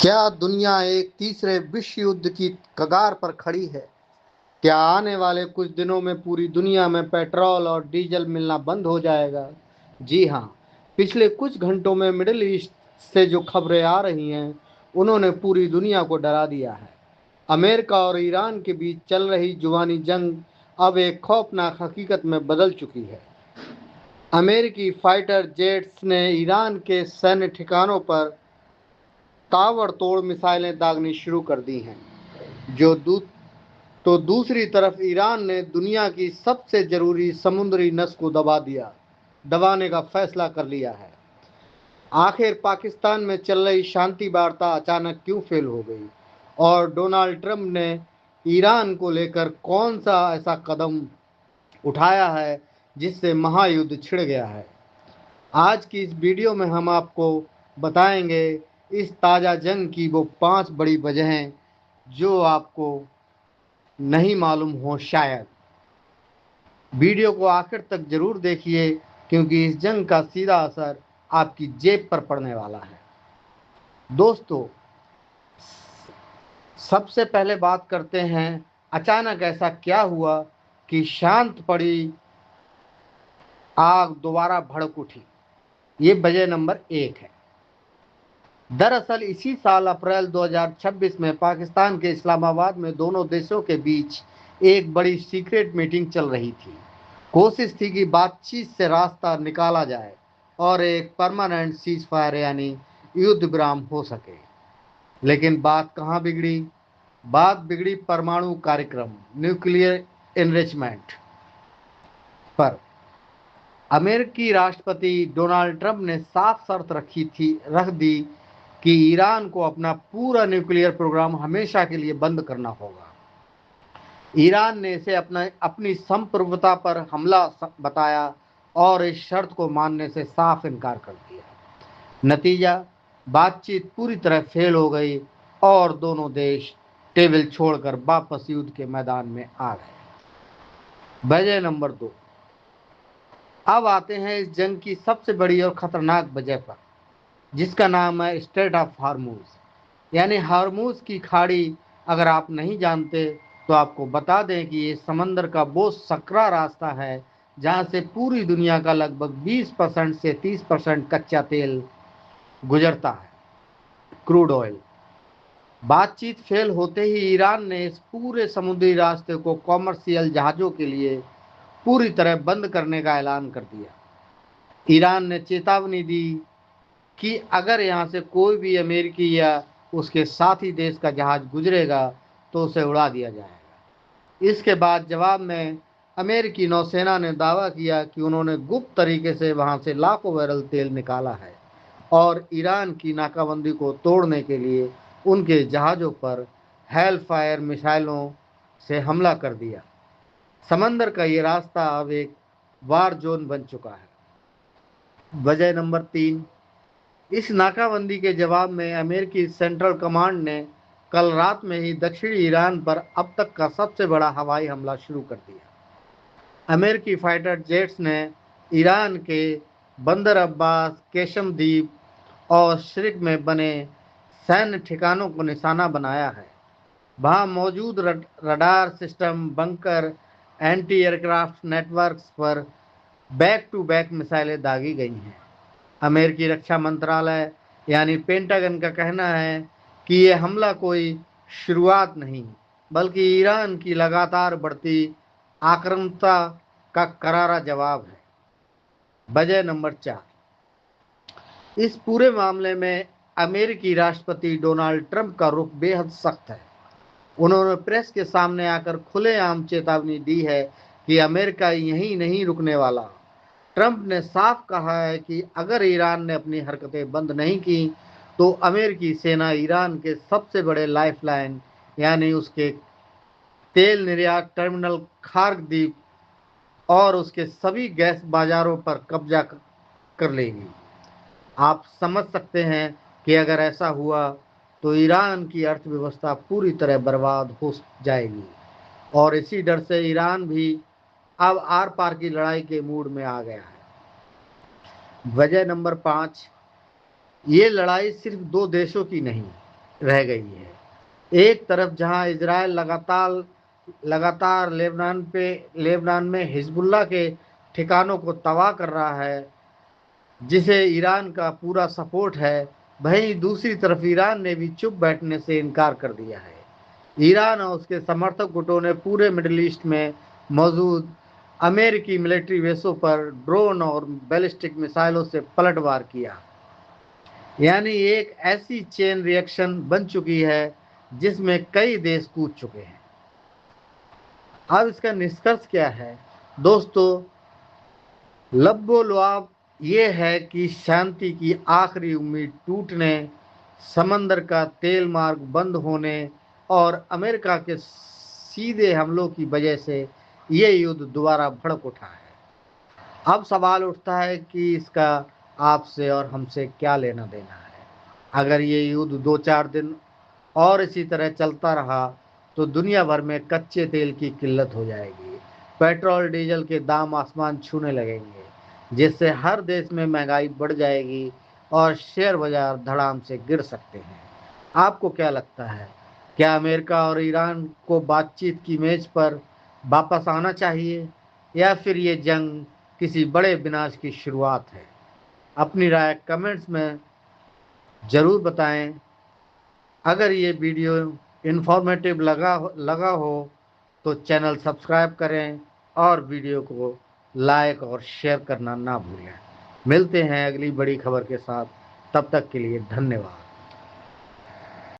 क्या दुनिया एक तीसरे विश्व युद्ध की कगार पर खड़ी है? क्या आने वाले कुछ दिनों में पूरी दुनिया में पेट्रोल और डीजल मिलना बंद हो जाएगा? जी हाँ, पिछले कुछ घंटों में मिडिल ईस्ट से जो खबरें आ रही हैं, उन्होंने पूरी दुनिया को डरा दिया है। अमेरिका और ईरान के बीच चल रही जुबानी जंग अब एक खौफनाक हकीकत में बदल चुकी है। अमेरिकी फाइटर जेट्स ने ईरान के सैन्य ठिकानों पर ताबड़तोड़ मिसाइलें दागनी शुरू कर दी हैं। जो दू, तो दूसरी तरफ ईरान ने दुनिया की सबसे जरूरी समुद्री नस को दबाने का फैसला कर लिया है। आखिर पाकिस्तान में चल रही शांति वार्ता अचानक क्यों फेल हो गई, और डोनाल्ड ट्रंप ने ईरान को लेकर कौन सा ऐसा कदम उठाया है जिससे महायुद्ध छिड़ गया है? आज की इस वीडियो में हम आपको बताएंगे इस ताज़ा जंग की वो 5 बड़ी वजहें जो आपको नहीं मालूम हो शायद। वीडियो को आखिर तक जरूर देखिए, क्योंकि इस जंग का सीधा असर आपकी जेब पर पड़ने वाला है। दोस्तों, सबसे पहले बात करते हैं, अचानक ऐसा क्या हुआ कि शांत पड़ी आग दोबारा भड़क उठी? ये वजह नंबर 1 है। दरअसल इसी साल अप्रैल 2026 में पाकिस्तान के इस्लामाबाद में दोनों देशों के बीच एक बड़ी सीक्रेट मीटिंग चल रही थी। कोशिश थी कि बातचीत से रास्ता निकाला जाए और एक परमानेंट सीज फायर यानी युद्ध विराम हो सके। लेकिन बात कहाँ बिगड़ी? बात बिगड़ी परमाणु कार्यक्रम, न्यूक्लियर एनरिचमेंट पर। अमेरिकी राष्ट्रपति डोनाल्ड ट्रंप ने साफ शर्त रख दी कि ईरान को अपना पूरा न्यूक्लियर प्रोग्राम हमेशा के लिए बंद करना होगा। ईरान ने इसे अपनी संप्रभुता पर हमला बताया और इस शर्त को मानने से साफ इनकार कर दिया। नतीजा, बातचीत पूरी तरह फेल हो गई और दोनों देश टेबल छोड़कर वापस युद्ध के मैदान में आ गए। वजह नंबर 2। अब आते हैं इस जंग की सबसे बड़ी और खतरनाक वजह पर, जिसका नाम है स्ट्रेट ऑफ हार्मूज यानी हार्मूज की खाड़ी। अगर आप नहीं जानते तो आपको बता दें कि ये समंदर का वो सकरा रास्ता है जहां से पूरी दुनिया का लगभग 20% से 30% कच्चा तेल गुजरता है, क्रूड ऑयल। बातचीत फेल होते ही ईरान ने इस पूरे समुद्री रास्ते को कॉमर्शियल जहाज़ों के लिए पूरी तरह बंद करने का ऐलान कर दिया। ईरान ने चेतावनी दी कि अगर यहाँ से कोई भी अमेरिकी या उसके साथी देश का जहाज गुजरेगा तो उसे उड़ा दिया जाएगा। इसके बाद जवाब में अमेरिकी नौसेना ने दावा किया कि उन्होंने गुप्त तरीके से वहां से लाखों बैरल तेल निकाला है और ईरान की नाकाबंदी को तोड़ने के लिए उनके जहाज़ों पर हेल फायर मिसाइलों से हमला कर दिया। समंदर का ये रास्ता अब एक वार जोन बन चुका है। वजह नंबर 3। इस नाकाबंदी के जवाब में अमेरिकी सेंट्रल कमांड ने कल रात में ही दक्षिणी ईरान पर अब तक का सबसे बड़ा हवाई हमला शुरू कर दिया। अमेरिकी फाइटर जेट्स ने ईरान के बंदर अब्बास, केशम द्वीप और शिर्क में बने सैन्य ठिकानों को निशाना बनाया है। वहां मौजूद radar system, bunker, anti aircraft networks पर बैक टू बैक मिसाइलें दागी गई हैं। अमेरिकी रक्षा मंत्रालय यानी पेंटागन का कहना है कि यह हमला कोई शुरुआत नहीं, बल्कि ईरान की लगातार बढ़ती आक्रामकता का करारा जवाब है। वजह नंबर 4। इस पूरे मामले में अमेरिकी राष्ट्रपति डोनाल्ड ट्रंप का रुख बेहद सख्त है। उन्होंने प्रेस के सामने आकर खुलेआम चेतावनी दी है कि अमेरिका यहीं नहीं रुकने वाला। ट्रंप ने साफ कहा है कि अगर ईरान ने अपनी हरकतें बंद नहीं की तो अमेरिकी सेना ईरान के सबसे बड़े लाइफलाइन यानी उसके तेल निर्यात टर्मिनल खार्क द्वीप और उसके सभी गैस बाजारों पर कब्जा कर लेगी। आप समझ सकते हैं कि अगर ऐसा हुआ तो ईरान की अर्थव्यवस्था पूरी तरह बर्बाद हो जाएगी, और इसी डर से ईरान भी अब आर पार की लड़ाई के मूड में आ गया है। वजह नंबर 5। ये लड़ाई सिर्फ दो देशों की नहीं, रह गई है। एक तरफ जहां इजराइल लगातार लेबनान में हिजबुल्लाह के ठिकानों को तबाह कर रहा है, जिसे ईरान का पूरा सपोर्ट है, वहीं दूसरी तरफ ईरान ने भी चुप बैठने से इनकार कर दिया है। ईरान और उसके समर्थक गुटों ने पूरे मिडिल ईस्ट में मौजूद अमेरिकी मिलिट्री बेसों पर ड्रोन और बैलिस्टिक मिसाइलों से पलटवार किया। यानी एक ऐसी चेन रिएक्शन बन चुकी है जिसमें कई देश कूद चुके हैं। अब इसका निष्कर्ष क्या है दोस्तों? लब्बो-लुआब ये है कि शांति की आखिरी उम्मीद टूटने, समंदर का तेल मार्ग बंद होने और अमेरिका के सीधे हमलों की वजह से ये युद्ध दोबारा भड़क उठा है। अब सवाल उठता है कि इसका आपसे और हमसे क्या लेना देना है। अगर ये युद्ध 2-4 दिन और इसी तरह चलता रहा तो दुनिया भर में कच्चे तेल की किल्लत हो जाएगी, पेट्रोल डीजल के दाम आसमान छूने लगेंगे, जिससे हर देश में महंगाई बढ़ जाएगी और शेयर बाजार धड़ाम से गिर सकते हैं। आपको क्या लगता है, क्या अमेरिका और ईरान को बातचीत की मेज पर वापस आना चाहिए या फिर ये जंग किसी बड़े विनाश की शुरुआत है? अपनी राय कमेंट्स में ज़रूर बताएं। अगर ये वीडियो इन्फॉर्मेटिव लगा हो तो चैनल सब्सक्राइब करें और वीडियो को लाइक और शेयर करना ना भूलें। मिलते हैं अगली बड़ी खबर के साथ, तब तक के लिए धन्यवाद।